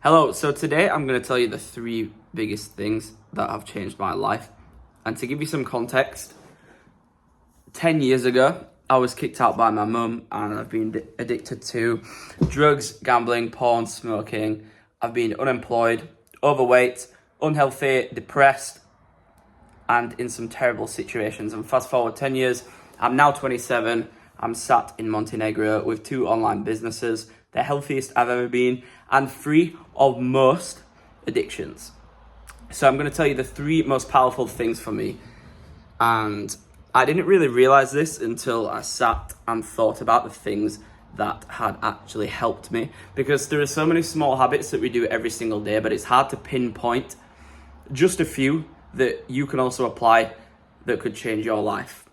Hello, so today I'm going to tell you the three biggest things that have changed my life. And to give you some context, 10 years ago, I was kicked out by my mum and I've been addicted to drugs, gambling, porn, smoking. I've been unemployed, overweight, unhealthy, depressed, and in some terrible situations. And fast forward 10 years, I'm now 27. I'm sat in Montenegro with 2 online businesses, the healthiest I've ever been, and free of most addictions. So I'm going to tell you the 3 most powerful things for me. And I didn't really realize this until I sat and thought about the things that had actually helped me. Because there are so many small habits that we do every single day, but it's hard to pinpoint just a few that you can also apply that could change your life.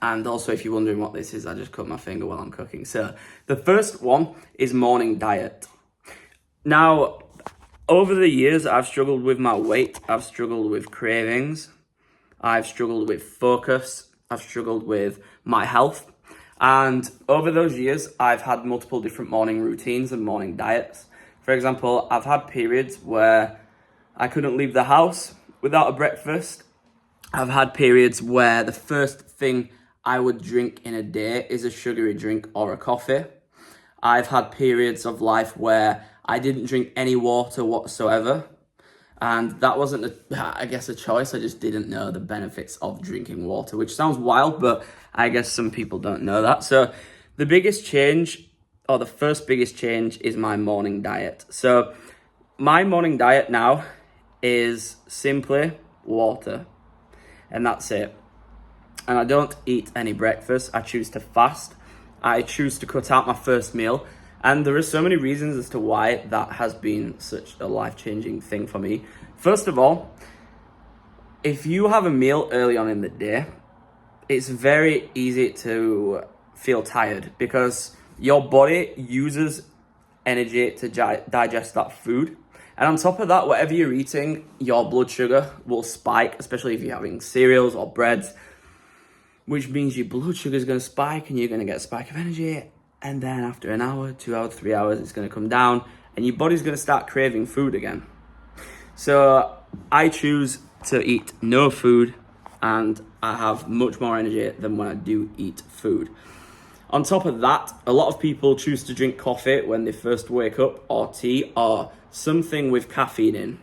And also, if you're wondering what this is, I just cut my finger while I'm cooking. So the first one is morning diet. Now, over the years, I've struggled with my weight. I've struggled with cravings. I've struggled with focus. I've struggled with my health. And over those years, I've had multiple different morning routines and morning diets. For example, I've had periods where I couldn't leave the house without a breakfast. I've had periods where the first thing I would drink in a day is a sugary drink or a coffee. I've had periods of life where I didn't drink any water whatsoever. And that wasn't, a choice. I just didn't know the benefits of drinking water, which sounds wild, but I guess some people don't know that. So the biggest change, or the first biggest change, is my morning diet. So my morning diet now is simply water, and that's it. And I don't eat any breakfast. I choose to fast. I choose to cut out my first meal. And there are so many reasons as to why that has been such a life-changing thing for me. First of all, if you have a meal early on in the day, it's very easy to feel tired because your body uses energy to digest that food. And on top of that, whatever you're eating, your blood sugar will spike, especially if you're having cereals or breads, which means your blood sugar is going to spike and you're going to get a spike of energy. And then after an hour, 2 hours, 3 hours, it's going to come down and your body's going to start craving food again. So I choose to eat no food and I have much more energy than when I do eat food. On top of that, a lot of people choose to drink coffee when they first wake up, or tea, or something with caffeine in,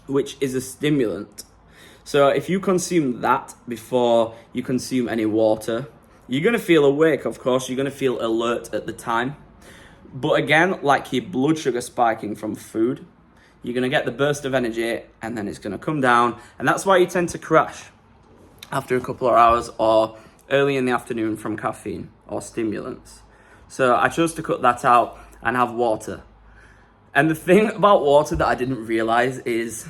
which is a stimulant. So if you consume that before you consume any water, you're going to feel awake, of course. You're going to feel alert at the time. But again, like your blood sugar spiking from food, you're going to get the burst of energy and then it's going to come down. And that's why you tend to crash after a couple of hours or early in the afternoon from caffeine or stimulants. So I chose to cut that out and have water. And the thing about water that I didn't realize is,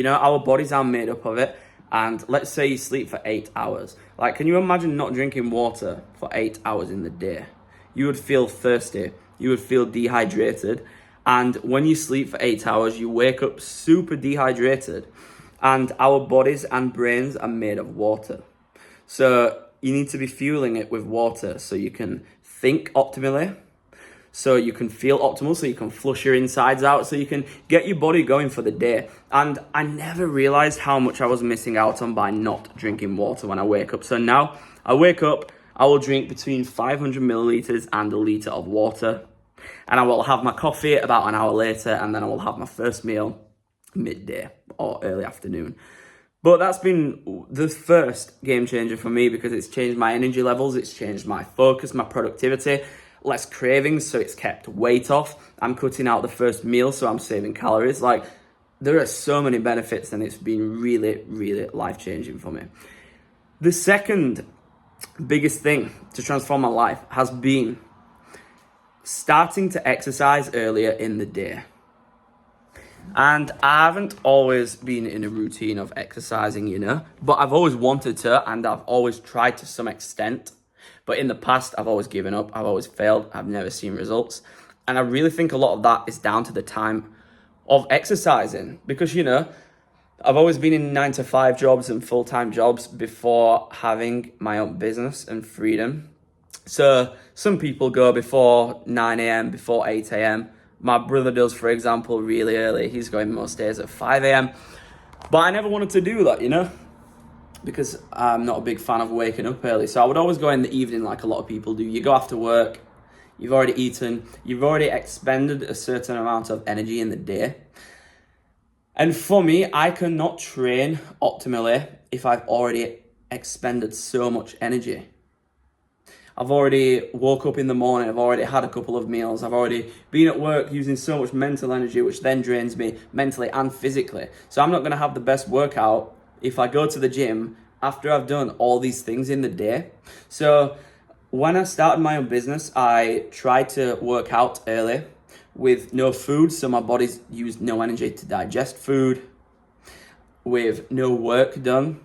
our bodies are made up of it. And let's say you sleep for 8 hours. Like, can you imagine not drinking water for 8 hours in the day? You would feel thirsty. You would feel dehydrated. And when you sleep for 8 hours, you wake up super dehydrated. And our bodies and brains are made of water. So you need to be fueling it with water so you can think optimally, so you can feel optimal, so you can flush your insides out, so you can get your body going for the day. And I never realized how much I was missing out on by not drinking water when I wake up. So now I wake up, I will drink between 500 milliliters and a liter of water. And I will have my coffee about an hour later, and then I will have my first meal midday or early afternoon. But that's been the first game changer for me because it's changed my energy levels, it's changed my focus, my productivity, less cravings, so it's kept weight off. I'm cutting out the first meal, so I'm saving calories. Like, there are so many benefits and it's been really, really life-changing for me. The second biggest thing to transform my life has been starting to exercise earlier in the day. And I haven't always been in a routine of exercising, but I've always wanted to, and I've always tried to some extent. But in the past, I've always given up. I've always failed. I've never seen results. And I really think a lot of that is down to the time of exercising. Because, I've always been in 9-to-5 jobs and full-time jobs before having my own business and freedom. So some people go before 9 a.m., before 8 a.m. My brother does, for example, really early. He's going most days at 5 a.m. But I never wanted to do that, because I'm not a big fan of waking up early. So I would always go in the evening like a lot of people do. You go after work, you've already eaten, you've already expended a certain amount of energy in the day. And for me, I cannot train optimally if I've already expended so much energy. I've already woke up in the morning, I've already had a couple of meals, I've already been at work using so much mental energy, which then drains me mentally and physically. So I'm not going to have the best workout if I go to the gym after I've done all these things in the day. So when I started my own business, I tried to work out early with no food, so my body's used no energy to digest food, with no work done,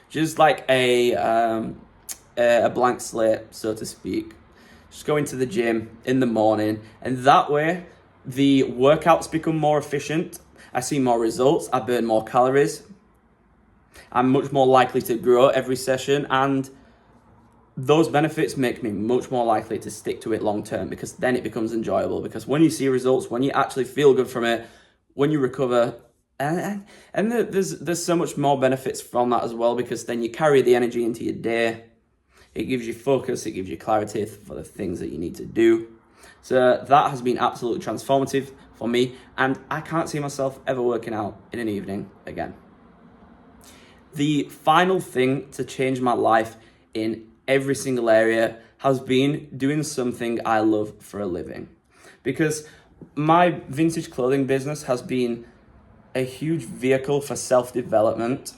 just like a blank slate, so to speak. Just go into the gym in the morning, and that way the workouts become more efficient. I see more results, I burn more calories, I'm much more likely to grow every session, and those benefits make me much more likely to stick to it long term, because then it becomes enjoyable. Because when you see results, when you actually feel good from it, when you recover, and there's so much more benefits from that as well, because then you carry the energy into your day. It gives you focus, it gives you clarity for the things that you need to do. So that has been absolutely transformative for me, and I can't see myself ever working out in an evening again. The final thing to change my life in every single area has been doing something I love for a living. Because my vintage clothing business has been a huge vehicle for self-development,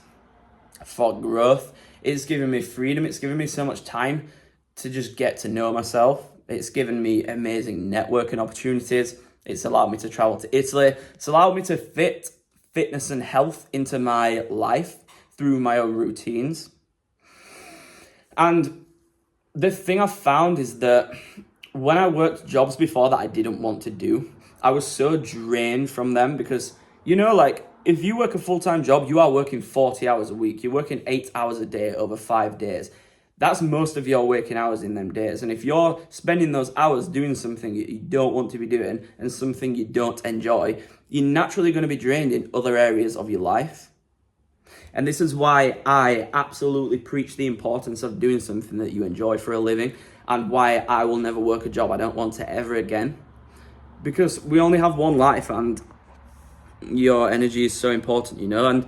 for growth. It's given me freedom. It's given me so much time to just get to know myself. It's given me amazing networking opportunities. It's allowed me to travel to Italy. It's allowed me to fit fitness and health into my life through my own routines. And the thing I've found is that when I worked jobs before that I didn't want to do, I was so drained from them, because, like, if you work a full-time job, you are working 40 hours a week. You're working 8 hours a day over 5 days. That's most of your waking hours in them days. And if you're spending those hours doing something you don't want to be doing and something you don't enjoy, you're naturally going to be drained in other areas of your life. And this is why I absolutely preach the importance of doing something that you enjoy for a living, and why I will never work a job I don't want to ever again. Because we only have one life, and your energy is so important, and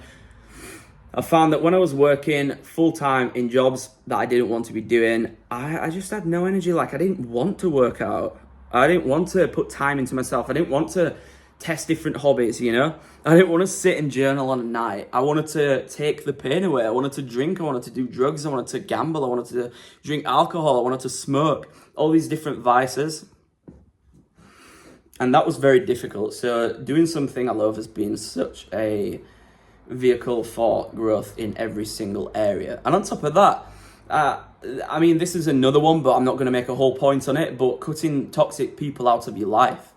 I found that when I was working full-time in jobs that I didn't want to be doing, I just had no energy. Like, I didn't want to work out. I didn't want to put time into myself. I didn't want to test different hobbies, I didn't want to sit and journal on a night. I wanted to take the pain away. I wanted to drink. I wanted to do drugs. I wanted to gamble. I wanted to drink alcohol. I wanted to smoke. All these different vices. And that was very difficult. So doing something I love has been such a vehicle for growth in every single area. And on top of that, this is another one, but I'm not going to make a whole point on it, but cutting toxic people out of your life.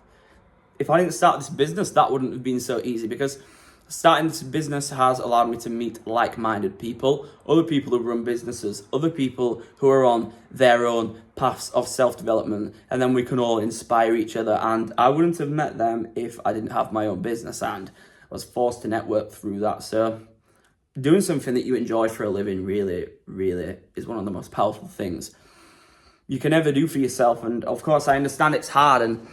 If I didn't start this business, that wouldn't have been so easy, because starting this business has allowed me to meet like-minded people, other people who run businesses, other people who are on their own paths of self-development, and then we can all inspire each other. And I wouldn't have met them if I didn't have my own business, and I was forced to network through that. So doing something that you enjoy for a living really, really is one of the most powerful things you can ever do for yourself. And of course, I understand it's hard, and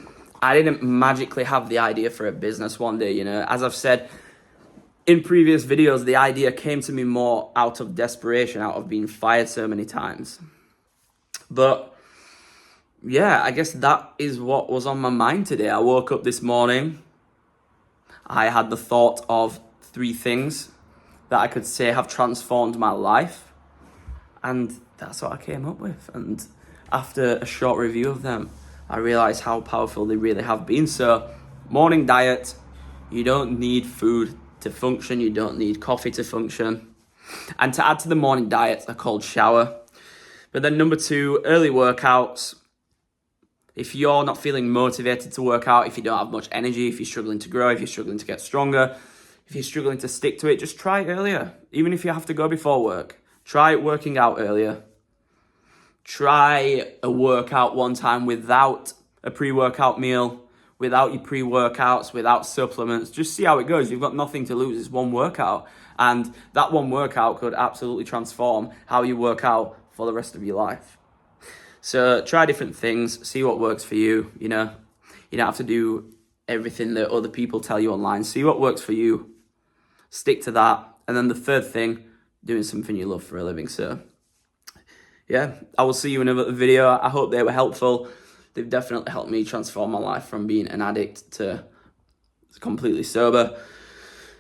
I didn't magically have the idea for a business one day, As I've said in previous videos, the idea came to me more out of desperation, out of being fired so many times. But yeah, I guess that is what was on my mind today. I woke up this morning. I had the thought of 3 things that I could say have transformed my life. And that's what I came up with. And after a short review of them, I realized how powerful they really have been. So, morning diet. You don't need food to function. You don't need coffee to function. And to add to the morning diet, a cold shower. But then number 2, early workouts. If you're not feeling motivated to work out, if you don't have much energy, if you're struggling to grow, if you're struggling to get stronger, if you're struggling to stick to it, just try it earlier. Even if you have to go before work, try working out earlier. Try a workout one time without a pre-workout meal, without your pre-workouts, without supplements. Just see how it goes. You've got nothing to lose. It's one workout. And that one workout could absolutely transform how you work out for the rest of your life. So try different things, see what works for you. You know, you don't have to do everything that other people tell you online. See what works for you. Stick to that. And then the third thing, doing something you love for a living. So yeah, I will see you in another video. I hope they were helpful. They've definitely helped me transform my life from being an addict to completely sober.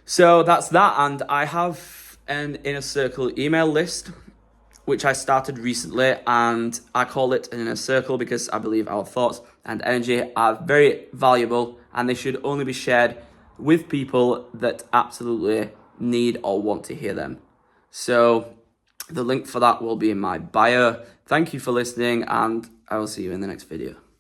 So that's that. And I have an Inner Circle email list, which I started recently, and I call it an Inner Circle because I believe our thoughts and energy are very valuable, and they should only be shared with people that absolutely need or want to hear them. So the link for that will be in my bio. Thank you for listening, and I will see you in the next video.